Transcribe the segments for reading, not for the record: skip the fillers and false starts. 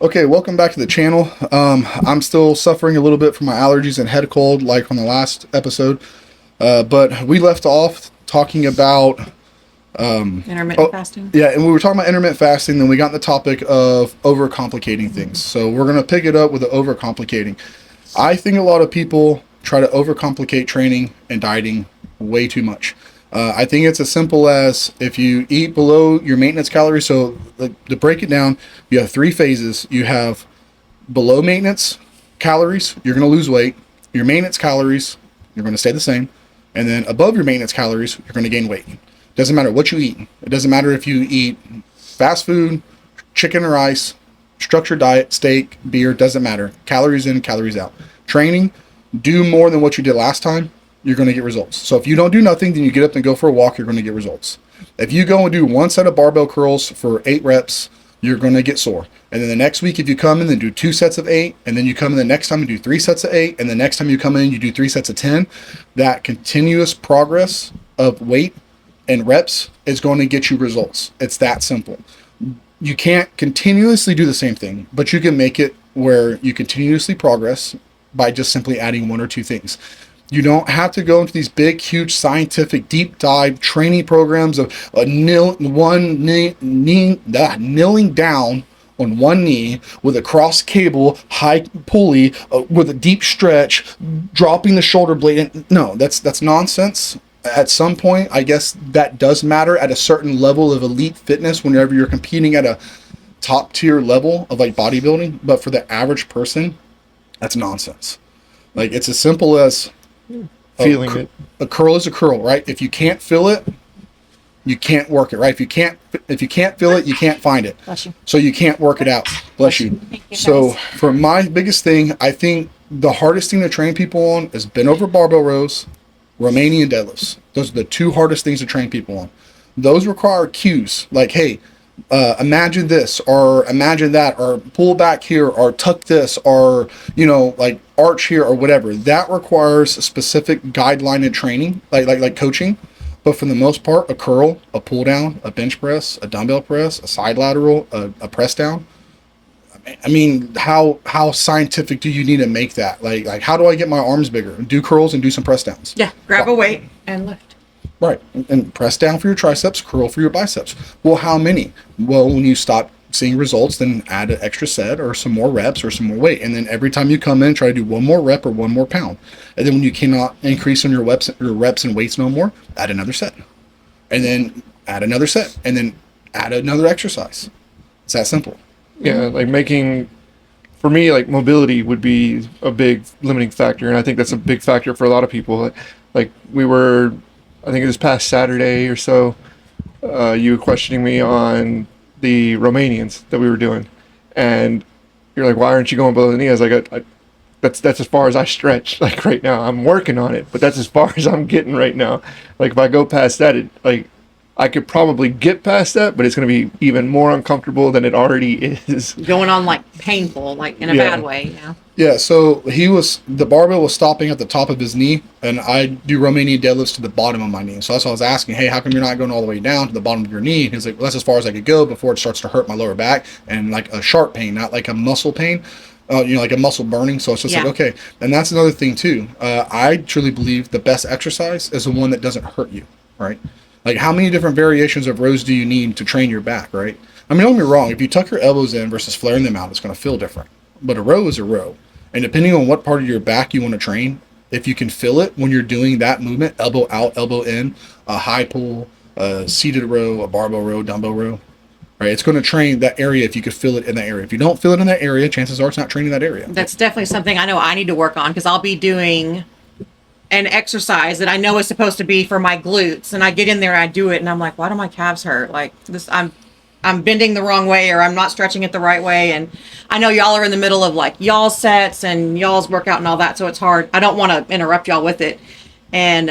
Okay, welcome back to the channel. I'm still suffering a little bit from my allergies and head cold, like on the last episode. But we left off talking about Intermittent fasting. yeah, and we were talking about intermittent fasting. Then we got in the topic of overcomplicating things. So we're gonna pick it up with the overcomplicating. I think a lot of people try to overcomplicate training and dieting way too much. I think it's as simple as if you eat below your maintenance calories. So to break it down, you have three phases. You have below maintenance calories, you're going to lose weight. Your maintenance calories, you're going to stay the same. And then above your maintenance calories, you're going to gain weight. Doesn't matter what you eat. It doesn't matter if you eat fast food, chicken or rice, structured diet, steak, beer, doesn't matter. Calories in, calories out. Training, do more than what you did last time, you're going to get results. So if you don't do nothing, then you get up and go for a walk, you're going to get results. If you go and do one set of barbell curls for 8 reps, you're going to get sore. And then the next week, if you come in and do 2 sets of 8, and then you come in the next time and do 3 sets of 8, and the next time you come in, you do 3 sets of 10, that continuous progress of weight and reps is going to get you results. It's that simple. You can't continuously do the same thing, but you can make it where you continuously progress by just simply adding 1 or 2 things. You don't have to go into these big, huge scientific deep dive training programs of kneeling down on one knee with a cross cable, high pulley, with a deep stretch, dropping the shoulder blade. No, that's nonsense. At some point, I guess that does matter at a certain level of elite fitness whenever you're competing at a top tier level of like bodybuilding. But for the average person, that's nonsense. Like, it's as simple as feeling it. A curl is a curl, right? If you can't feel it, you can't work it, right? If you can't feel it, you can't find it. Bless you. So you can't work it out. Bless you. Thank you, So guys. for my biggest thing, I think the hardest thing to train people on is bent over barbell rows, Romanian deadlifts. Those are the 2 hardest things to train people on. Those require cues like, hey, imagine this or imagine that or pull back here or tuck this or, like arch here or whatever. That requires a specific guideline and training, like coaching. But for the most part, a curl, a pull down, a bench press, a dumbbell press, a side lateral, a press down. I mean, how scientific do you need to make that? Like how do I get my arms bigger? Do curls and do some press downs. Yeah, grab a weight and lift. Right. And press down for your triceps, curl for your biceps. Well, how many? Well, when you stop seeing results, then add an extra set or some more reps or some more weight. And then every time you come in, try to do 1 more rep or 1 more pound. And then when you cannot increase on your reps and weights no more, add another set. And then add another set. And then add another exercise. It's that simple. Yeah, like for me, like mobility would be a big limiting factor, and I think that's a big factor for a lot of people. Like we were, I think this past Saturday or so, you were questioning me on the Romanians that we were doing, and you're like, "Why aren't you going below the knee?" I was like, "That's as far as I stretch. Like right now, I'm working on it, but that's as far as I'm getting right now. Like if I go past that, I could probably get past that, but it's going to be even more uncomfortable than it already is." Going on like painful, like in a Yeah. bad way. Yeah. Yeah, so the barbell was stopping at the top of his knee, and I do Romanian deadlifts to the bottom of my knee. So that's why I was asking, hey, how come you're not going all the way down to the bottom of your knee? He's like, well, that's as far as I could go before it starts to hurt my lower back and like a sharp pain, not like a muscle pain, like a muscle burning. So it's just like, okay. And that's another thing too. I truly believe the best exercise is the one that doesn't hurt you, right? Like how many different variations of rows do you need to train your back, right? I mean, don't get me wrong. If you tuck your elbows in versus flaring them out, it's going to feel different. But a row is a row. And depending on what part of your back you want to train, if you can feel it when you're doing that movement, elbow out, elbow in, a high pull, a seated row, a barbell row, dumbbell row, right? It's going to train that area if you could feel it in that area. If you don't feel it in that area, chances are it's not training that area. That's definitely something I know I need to work on because I'll be doing an exercise that I know is supposed to be for my glutes, and I get in there and I do it, and I'm like, why do my calves hurt? Like this, I'm bending the wrong way or I'm not stretching it the right way. And I know y'all are in the middle of like y'all's sets and y'all's workout and all that. So it's hard. I don't want to interrupt y'all with it. And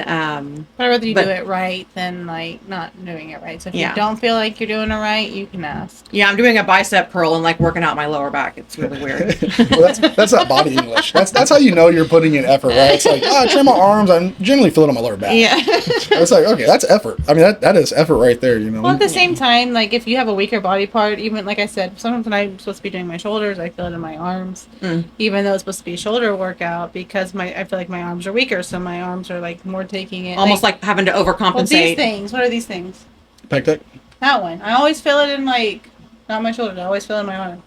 But I'd rather you But- do it right than like not doing it right. So if Yeah. you don't feel like you're doing it right, you can ask. yeah, I'm doing a bicep curl and like working out my lower back. It's really weird. Well, that's not body English. That's how you know you're putting in effort, right? It's like, I train my arms. I'm generally feeling my lower back. Yeah. It's like, okay, that's effort. I mean, that is effort right there, you know. Well, at the same time, like if you have a weaker body part, even like I said, sometimes when I'm supposed to be doing my shoulders, I feel it in my arms, even though it's supposed to be a shoulder workout because I feel like my arms are weaker, so my arms are like more taking it. Almost like having to well, these overcompensate. things. What are these things? Pec deck. That one. I always feel it in like not my shoulders. I always feel it in my arms.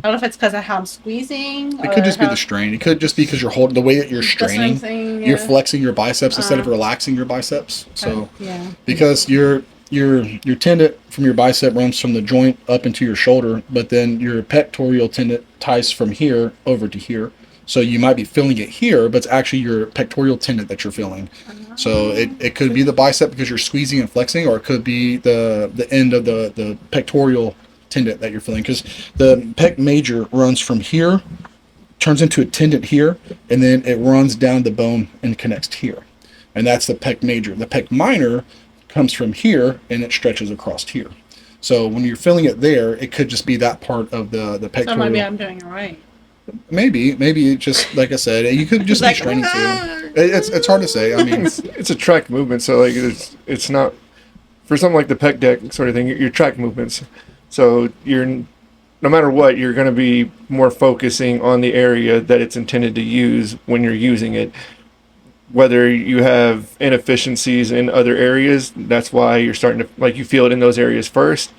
I don't know if it's because of how I'm squeezing. It could just be the strain. It could just be because you're holding the way that you're That's what I'm straining. saying, You're yeah. flexing your biceps instead of Uh, relaxing your biceps. So yeah. because your tendon from your bicep runs from the joint up into your shoulder, but then your pectoral tendon ties from here over to here. So you might be feeling it here, but it's actually your pectoral tendon that you're feeling. So it could be the bicep because you're squeezing and flexing, or it could be the end of the pectoral tendon that you're feeling. Because the pec major runs from here, turns into a tendon here, and then it runs down the bone and connects here. And that's the pec major. The pec minor comes from here and it stretches across here. So when you're feeling it there, it could just be that part of the So pectoral. maybe I'm doing it right. Maybe it just like I said, you could just be Like, straining too. It's hard to say. I mean, It's a track movement, so like it's not for something like the pec deck sort of thing. You're track movements, so you're no matter what, you're going to be more focusing on the area that it's intended to use when you're using it. Whether you have inefficiencies in other areas, that's why you're starting to like you feel it in those areas first.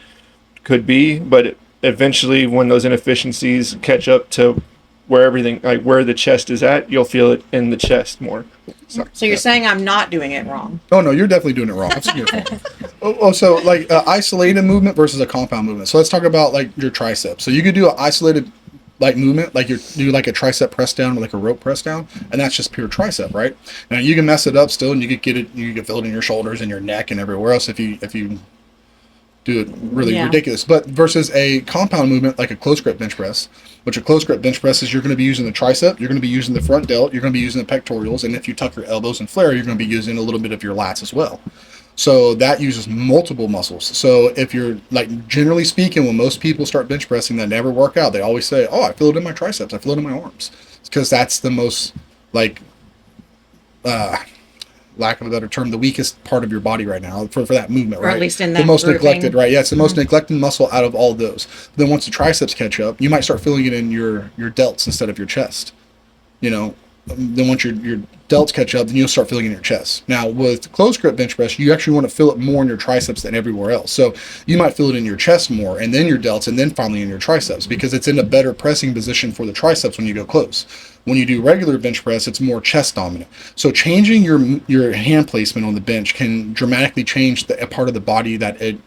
Could be, but eventually, when those inefficiencies catch up to where everything like where the chest is at, you'll feel it in the chest more. So you're saying I'm not doing it wrong. oh no, you're definitely doing it wrong. That's your fault. So like isolated movement versus a compound movement. So let's talk about like your triceps. So you could do an isolated like movement, like you do like a tricep press down or like a rope press down, and that's just pure tricep, right? Now you can mess it up still, and you could get it, you can feel it in your shoulders and your neck and everywhere else if you do it really Yeah. ridiculous. But versus a compound movement like a close grip bench press, which a close grip bench press is you're going to be using the tricep, you're going to be using the front delt, you're going to be using the pectorals, and if you tuck your elbows and flare, you're going to be using a little bit of your lats as well. So that uses multiple muscles. So if you're like generally speaking, when most people start bench pressing that never work out, they always say, "Oh, I feel it in my triceps, I feel it in my arms," because that's the most like lack of a better term, the weakest part of your body right now for that movement, Or right? at least in the that most grouping. neglected, right? Yeah, it's the most neglected muscle out of all those. Then once the triceps catch up, you might start feeling it in your delts instead of your chest. You know, then once your delts catch up, then you'll start feeling it in your chest. Now with close grip bench press, you actually want to feel it more in your triceps than everywhere else. So you might feel it in your chest more, and then your delts, and then finally in your triceps, because it's in a better pressing position for the triceps when you go close. When you do regular bench press, it's more chest dominant. So changing your hand placement on the bench can dramatically change a part of the body that it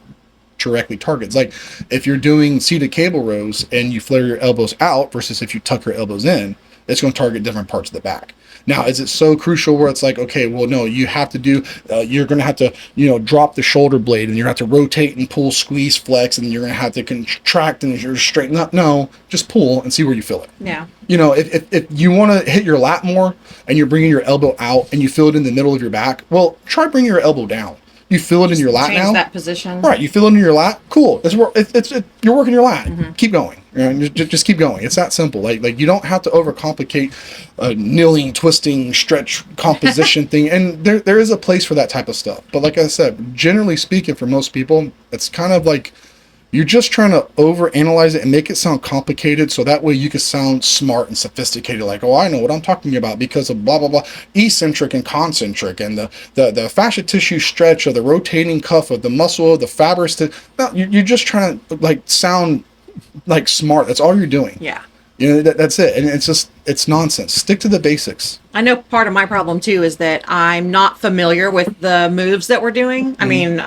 directly targets. Like if you're doing seated cable rows and you flare your elbows out versus if you tuck your elbows in, it's going to target different parts of the back. Now, is it so crucial where it's like, okay, well, no, you have to do, you're going to have to, drop the shoulder blade and you're going to have to rotate and pull, squeeze, flex, and you're going to have to contract and you're straighten up. No, just pull and see where you feel it. Yeah. If you want to hit your lat more and you're bringing your elbow out and you feel it in the middle of your back, well, try bringing your elbow down. You feel it in your lat Change now. that position. Right, you feel it in your lat. Cool. You're working your lat. Keep going. Just keep going. It's that simple. Like you don't have to overcomplicate a kneeling, twisting, stretch composition thing. And there is a place for that type of stuff. But like I said, generally speaking, for most people, it's kind of like you're just trying to overanalyze it and make it sound complicated, so that way you can sound smart and sophisticated. Like, oh, I know what I'm talking about because of blah blah blah, eccentric and concentric, and the fascia tissue stretch of the rotating cuff of the muscle of the fibrous. No, you're just trying to like sound like smart. That's all you're doing. Yeah. That's it, and it's nonsense. Stick to the basics. I know part of my problem too is that I'm not familiar with the moves that we're doing. I mean,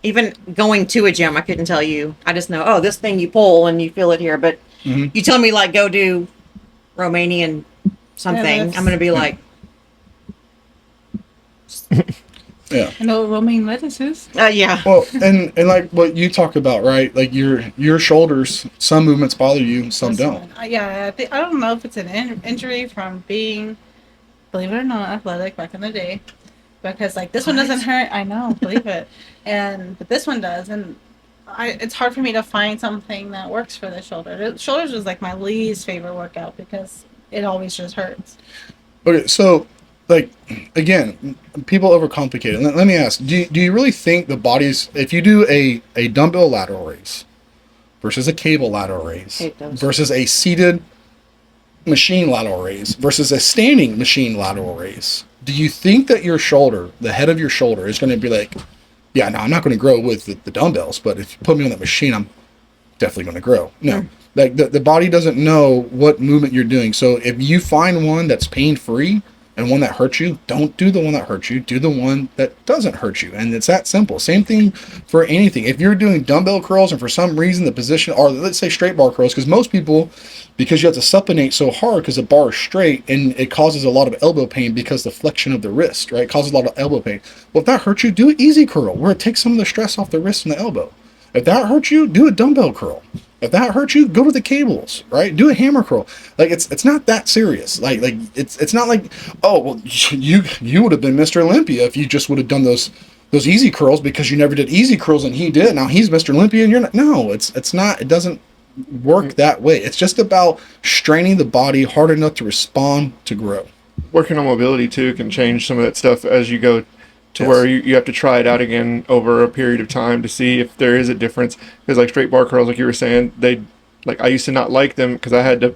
even going to a gym, I couldn't tell you. I just know, this thing you pull and you feel it here. But you tell me like go do Romanian something, that's- I'm gonna be like, Yeah. I know what romaine lettuce is. yeah. Well, and like what you talk about, right? Like your shoulders, some movements bother you, some don't. Yeah, I don't know if it's an injury from being, believe it or not, athletic back in the day. because like this one doesn't hurt. I know, believe it, but this one does, and it's hard for me to find something that works for the shoulder. The shoulders was like my least favorite workout because it always just hurts. Okay, so like again, people overcomplicate it. Let me ask: do you really think the body's, if you do a dumbbell lateral raise versus a cable lateral raise Hate those. versus a seated machine lateral raise versus a standing machine lateral raise, do you think that your shoulder, the head of your shoulder, is going to be like, yeah, no, I'm not going to grow with the dumbbells, but if you put me on that machine, I'm definitely going to grow? No. Like the body doesn't know what movement you're doing. So if you find one that's pain free and one that hurts you, don't do the one that hurts you. Do the one that doesn't hurt you. And it's that simple. Same thing for anything. If you're doing dumbbell curls and for some reason the position, or let's say straight bar curls, because most people, because you have to supinate so hard because the bar is straight, and it causes a lot of elbow pain because the flexion of the wrist, right? It causes a lot of elbow pain. Well, if that hurts you, do an easy curl where it takes some of the stress off the wrist and the elbow. If that hurts you, do a dumbbell curl. If that hurts you, go to the cables, right? Do a hammer curl. Like it's not that serious. Like it's not like, oh well, you would have been Mr. Olympia if you just would have done those easy curls because you never did easy curls and he did. Now he's Mr. Olympia and you're not. No, it's not. It doesn't work that way. It's just about straining the body hard enough to respond to grow. Working on mobility too can change some of that stuff as you go to Yes. where you have to try it out again over a period of time to see if there is a difference. Because like straight bar curls, like you were saying, I used to not like them because I had to,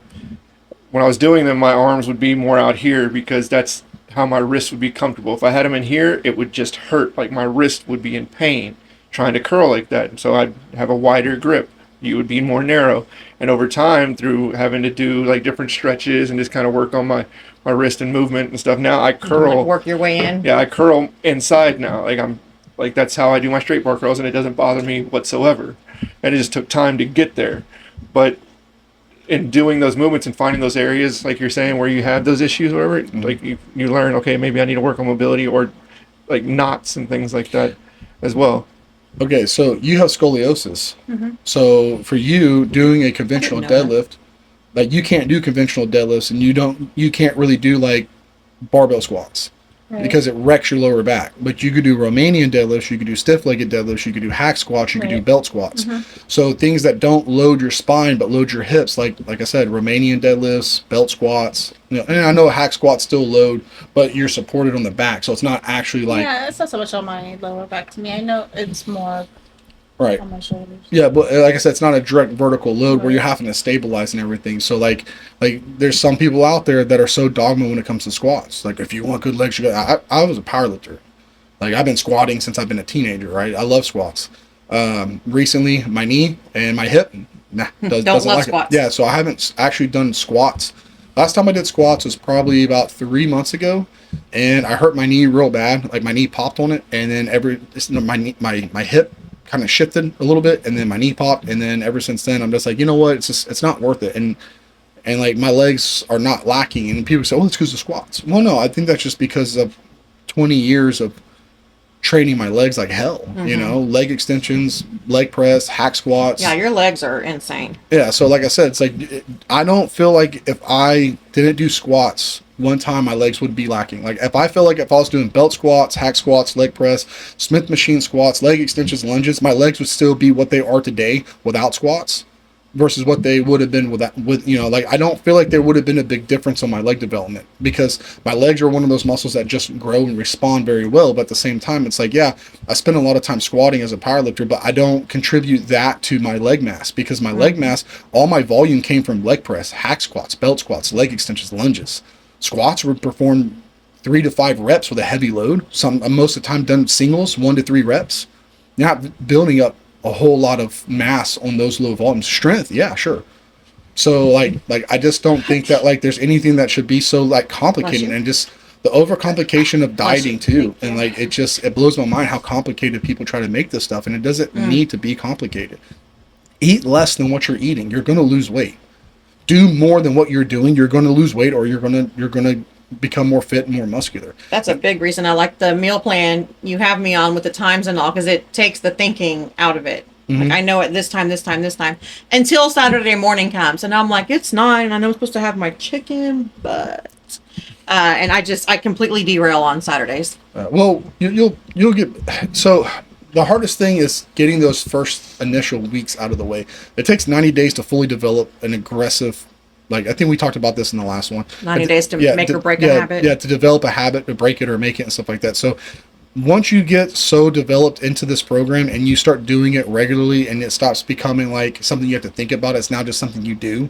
when I was doing them, my arms would be more out here because that's how my wrist would be comfortable. If I had them in here, it would just hurt. Like my wrist would be in pain trying to curl like that. And so I'd have a wider grip. You would be more narrow. And over time, through having to do like different stretches and just kind of work on my wrist and movement and stuff, now I curl. Like work your way in. Yeah, I curl inside now. That's how I do my straight bar curls, and it doesn't bother me whatsoever. And it just took time to get there. But in doing those movements and finding those areas, like you're saying, where you have those issues or whatever, like you learn, okay, maybe I need to work on mobility or like knots and things like that as well. Okay, so you have scoliosis. So for you doing a conventional I didn't know deadlift, like you can't do conventional deadlifts, and you can't really do like barbell squats because it wrecks your lower back. But you could do Romanian deadlifts, you could do stiff-legged deadlifts, you could do hack squats, you could do belt squats. So things that don't load your spine but load your hips, like I said, Romanian deadlifts, belt squats. You know, and I know hack squats still load, but you're supported on the back, so it's not actually like Yeah, it's not so much on my lower back to me. I know it's more right. on my shoulders. Yeah, but like I said, it's not a direct vertical load where Right. you're having to stabilize and everything. So like there's some people out there that are so dogma when it comes to squats. Like if you want good legs, you got. I was a power lifter. Like I've been squatting since I've been a teenager. Right, I love squats. Recently, my knee and my hip doesn't love like squats. it. Yeah, so I haven't actually done squats. Last time I did squats was probably about 3 months ago, and I hurt my knee real bad. Like my knee popped on it, and then my hip kind of shifted a little bit, and then my knee popped, and then ever since then I'm just like, you know what, it's not worth it. And like my legs are not lacking, and people say, oh, it's because of squats. Well, no, I think that's just because of 20 years of training my legs like hell. You know, leg extensions, leg press, hack squats. Yeah, your legs are insane. Yeah, so like I said, it's like I don't feel like if I didn't do squats one time, my legs would be lacking. Like if I feel like if I was doing belt squats, hack squats, leg press, Smith machine squats, leg extensions, lunges, my legs would still be what they are today without squats versus what they would have been with you know, like I don't feel like there would have been a big difference on my leg development because my legs are one of those muscles that just grow and respond very well. But at the same time, it's like, yeah, I spend a lot of time squatting as a powerlifter, but I don't contribute that to my leg mass because my leg mass, all my volume came from leg press, hack squats, belt squats, leg extensions, lunges. Squats would perform 3 to 5 reps with a heavy load. Most of the time done singles, 1 to 3 reps. You're not building up a whole lot of mass on those low volumes. Strength, yeah, sure. So like I just don't think that like there's anything that should be so like complicated, and just the overcomplication of dieting too. And like it blows my mind how complicated people try to make this stuff, and it doesn't need to be complicated. Eat less than what you're eating. You're going to lose weight. Do more than what you're doing. You're going to lose weight, or you're going to become more fit and more muscular. That's a big reason I like the meal plan you have me on with the times and all, because it takes the thinking out of it. Like I know at this time, until Saturday morning comes, and I'm like, it's 9. I know I'm supposed to have my chicken, but And I completely derail on Saturdays. Well, you'll get so. The hardest thing is getting those first initial weeks out of the way. It takes 90 days to fully develop an aggressive, like I think we talked about this in the last one. 90 days to make or break a habit. Yeah, to develop a habit, to break it or make it and stuff like that. So once you get so developed into this program and you start doing it regularly and it stops becoming like something you have to think about, it's now just something you do.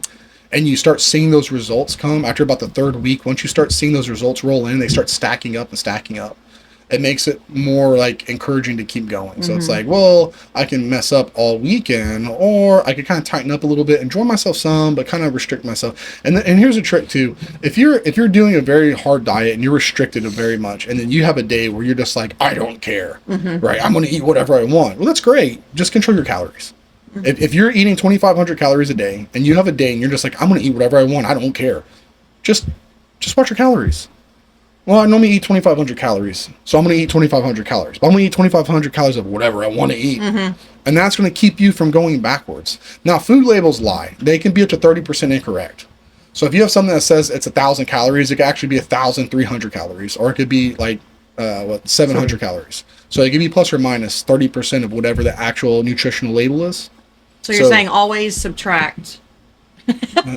And you start seeing those results come after about the third week. Once you start seeing those results roll in, they start stacking up and stacking up. It makes it more like encouraging to keep going. So it's like, well, I can mess up all weekend, or I could kind of tighten up a little bit, enjoy myself some, but kind of restrict myself. And here's a trick too: if you're doing a very hard diet and you're restricted very much, and then you have a day where you're just like, I don't care, right? I'm going to eat whatever I want. Well, that's great. Just control your calories. If you're eating 2,500 calories a day, and you have a day and you're just like, I'm going to eat whatever I want, I don't care. Just watch your calories. Well, I normally eat 2,500 calories, so I'm going to eat 2,500 calories. But I'm going to eat 2,500 calories of whatever I want to eat. And that's going to keep you from going backwards. Now, food labels lie. They can be up to 30% incorrect. So if you have something that says it's 1,000 calories, it could actually be 1,300 calories, or it could be like, 700 calories. So it could be plus or minus 30% of whatever the actual nutritional label is. So you're saying always subtract.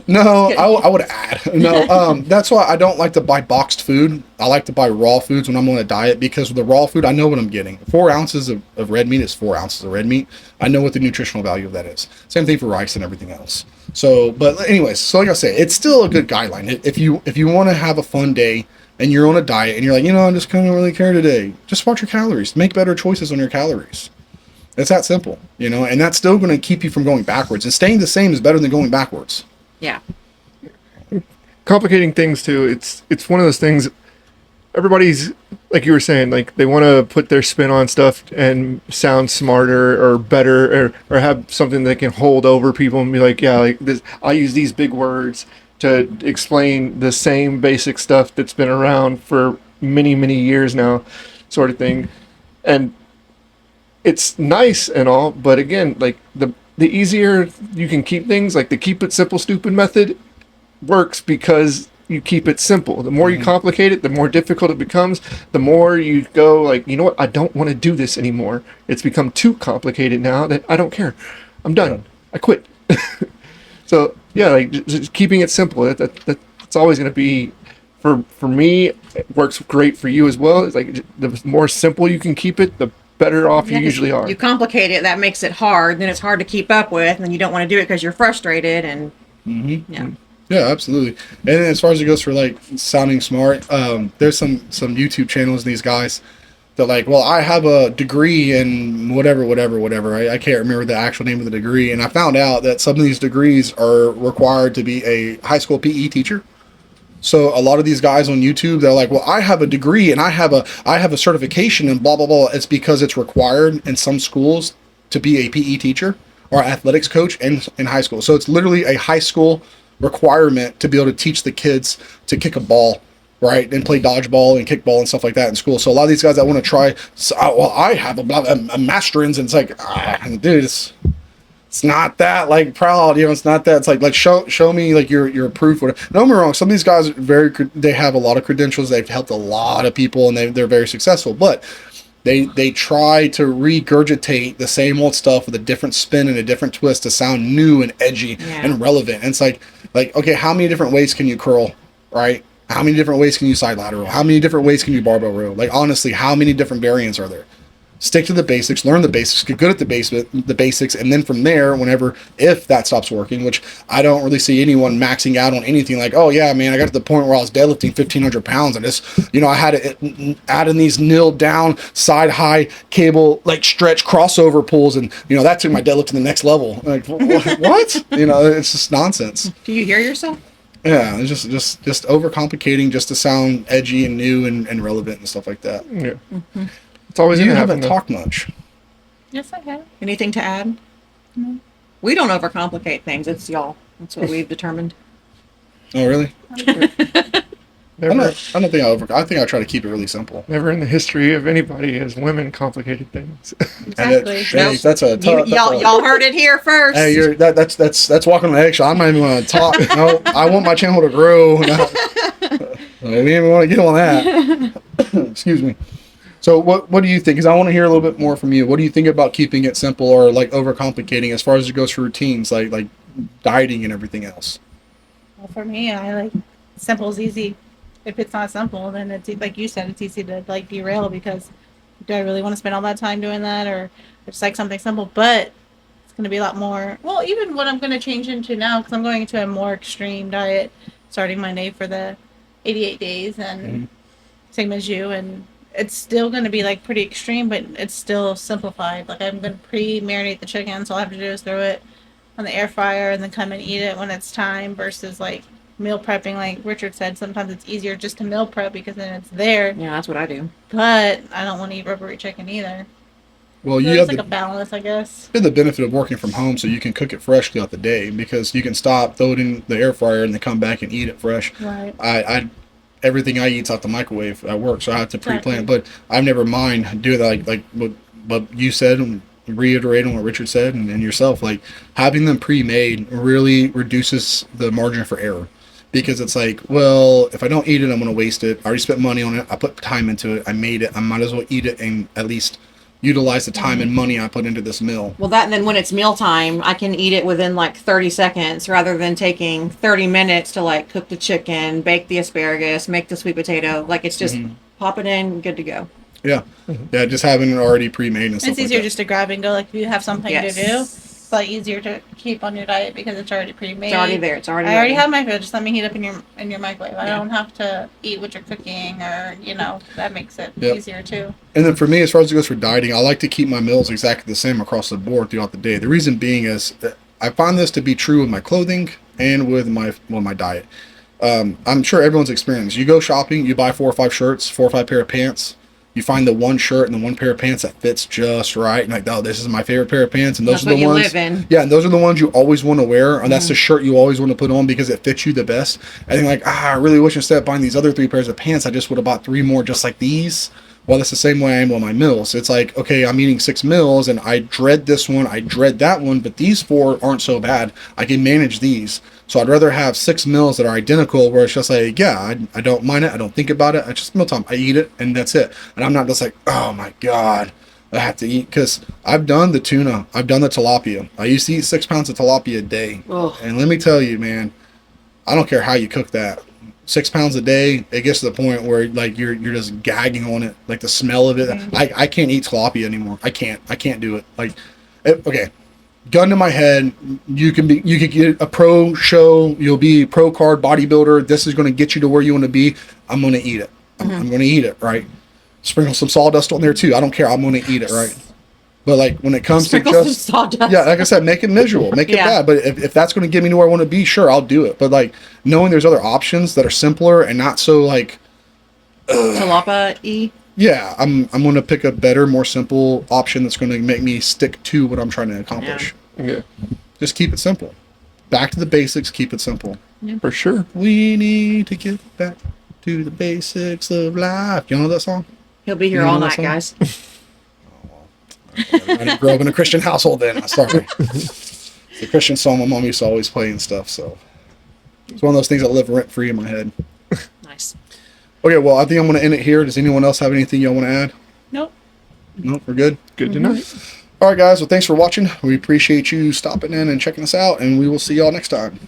No, I would add. No, that's why I don't like to buy boxed food. I like to buy raw foods when I'm on a diet, because with the raw food, I know what I'm getting. 4 ounces of red meat is 4 ounces of red meat. I know what the nutritional value of that is. Same thing for rice and everything else. So, but anyways, so like I say, it's still a good guideline. If you want to have a fun day and you're on a diet and you're like, I just kind of really care today, just watch your calories. Make better choices on your calories. It's that simple, and that's still going to keep you from going backwards. And staying the same is better than going backwards. Yeah. Complicating things too. It's one of those things. Everybody's, like you were saying, like they want to put their spin on stuff and sound smarter or better, or have something they can hold over people and be like, yeah, like this. I use these big words to explain the same basic stuff that's been around for many, many years now, sort of thing. And it's nice and all, but again, like the easier you can keep things, like the keep it simple stupid method works because you keep it simple. The more you complicate it, the more difficult it becomes. The more you go like, what, I don't want to do this anymore. It's become too complicated now that I don't care. I'm done. I quit. So yeah, like just keeping it simple. That's always going to be, for me, it works great for you as well. It's like the more simple you can keep it, the better off you usually are. You complicate it, that makes it hard. Then it's hard to keep up with, and then you don't want to do it because you're frustrated. And yeah, absolutely. And then as far as it goes for like sounding smart, there's some YouTube channels. These guys that like, well, I have a degree in whatever. I can't remember the actual name of the degree, and I found out that some of these degrees are required to be a high school PE teacher. So a lot of these guys on YouTube, they're like, well, I have a degree and I have a certification and blah, blah, blah. It's because it's required in some schools to be a PE teacher or athletics coach in high school. So it's literally a high school requirement to be able to teach the kids to kick a ball, right? And play dodgeball and kickball and stuff like that in school. So a lot of these guys that want to try, well, I have a master's, and it's like, dude, it's not that like proud, it's not that. It's like show me like your proof. Whatever. Don't get me wrong. Some of these guys are they have a lot of credentials. They've helped a lot of people, and they're very successful. But they try to regurgitate the same old stuff with a different spin and a different twist to sound new and edgy and relevant. And it's like okay, how many different ways can you curl, right? How many different ways can you side lateral? How many different ways can you barbell row? Like honestly, how many different variants are there? Stick to the basics, learn the basics, get good at the basics, and then from there, if that stops working, which I don't really see anyone maxing out on anything like, oh yeah, man, I got to the point where I was deadlifting 1,500 pounds, and this, I had to add in these kneel down, side high cable, like stretch crossover pulls, and that took my deadlift to the next level. Like, what? It's just nonsense. Do you hear yourself? Yeah, it's just overcomplicating just to sound edgy and new and relevant and stuff like that. Yeah. Mm-hmm. It's always you haven't talked much. Yes, I have. Anything to add? No. We don't overcomplicate things. It's y'all. That's what we've determined. Oh, really? Never, I don't think I think I try to keep it really simple. Never in the history of anybody has women complicated things. Exactly. That's a tough. Y'all heard it here first. Hey, that's walking on the eggshell. I'm not even going to talk. No, I want my channel to grow. We didn't even want to get on that. Excuse me. So what do you think? Because I want to hear a little bit more from you. What do you think about keeping it simple or like overcomplicating as far as it goes for routines, like dieting and everything else? Well, for me, I like simple is easy. If it's not simple, then it's like you said, it's easy to like derail because do I really want to spend all that time doing that or just like something simple? But it's going to be a lot more. Well, even what I'm going to change into now because I'm going into a more extreme diet starting Monday for the 88 days and same as you and it's still going to be like pretty extreme, but it's still simplified. Like I'm going to pre-marinate the chicken, so all I have to do is throw it on the air fryer and then come and eat it when it's time versus like meal prepping. Like Richard said, sometimes it's easier just to meal prep because then it's there. Yeah, that's what I do. But I don't want to eat rubbery chicken either. Well, So you it's have like the, a balance, I guess. you have the benefit of working from home, so you can cook it fresh throughout the day because you can stop, throw it in the air fryer, and then come back and eat it fresh. Right. I everything I eat's out the microwave at work, so I have to pre-plan. Exactly. But I've never mind doing that, like what you said, and reiterating what Richard said, and yourself, like having them pre-made really reduces the margin for error. Because it's like, well, if I don't eat it, I'm going to waste it. I already spent money on it. I put time into it. I made it. I might as well eat it and at least utilize the time and money I put into this meal. Well, that and then when it's mealtime, I can eat it within like 30 seconds rather than taking 30 minutes to like cook the chicken, bake the asparagus, make the sweet potato. Like it's just pop it in, good to go. Yeah, yeah, just having it already pre-made and stuff. It's easier like that. just to grab and go. Like if you have something to do, it's a lot easier to keep on your diet because it's already pre-made. It's already there. It's already I already ready. have my food. Just let me heat up in your microwave. I don't have to eat what you're cooking, or that makes it Yep. easier too. And then for me, as far as it goes for dieting, I like to keep my meals exactly the same across the board throughout the day. The reason being is that I find this to be true with my clothing and with my diet. I'm sure everyone's experienced. You go shopping, you buy 4 or 5 shirts, 4 or 5 pair of pants. You find the one shirt and the one pair of pants that fits just right, and like, oh, this is my favorite pair of pants, and those That's are the what you ones. live in. Yeah, and those are the ones you always want to wear, and that's the shirt you always want to put on because it fits you the best. And then like, I really wish instead of buying these other 3 pairs of pants, I just would have bought 3 more just like these. Well, that's the same way I am with my meals. It's like, okay, I'm eating 6 meals, and I dread this one, I dread that one, but these 4 aren't so bad. I can manage these. So I'd rather have 6 meals that are identical, where it's just like, yeah, I don't mind it, I don't think about it, it's just mealtime. I eat it, and that's it. And I'm not just like, oh my god, I have to eat, because I've done the tuna, I've done the tilapia. I used to eat 6 pounds of tilapia a day. Ugh. And let me tell you, man, I don't care how you cook that. 6 pounds a day, it gets to the point where like you're just gagging on it, like the smell of it. I can't eat tilapia anymore. I can't do it. Like, okay, gun to my head, you could get a pro show, you'll be pro card bodybuilder. This is going to get you to where you want to be. I'm going to eat it. I'm going to eat it, right? Sprinkle some sawdust on there too. I don't care. I'm going to eat it, right? But like when it comes Sprinkle to some just sawdust. yeah, like I said, make it miserable, make it Yeah. bad. But if that's going to get me to where I want to be, sure, I'll do it. But like knowing there's other options that are simpler and not so like, Tilapia. yeah, I'm going to pick a better, more simple option that's going to make me stick to what I'm trying to accomplish. Yeah, Just keep it simple. Back to the basics. Keep it simple. for sure. We need to get back to the basics of life. You know that song? He'll be here You know all that night, song? guys. I didn't grow up in a Christian household then. I'm sorry. It's a Christian song my mom used to always play and stuff. So it's one of those things that live rent free in my head. Nice. Okay, well, I think I'm going to end it here. Does anyone else have anything y'all want to add? Nope. No, we're good. Good to know. All right, guys. Well, thanks for watching. We appreciate you stopping in and checking us out, and we will see y'all next time.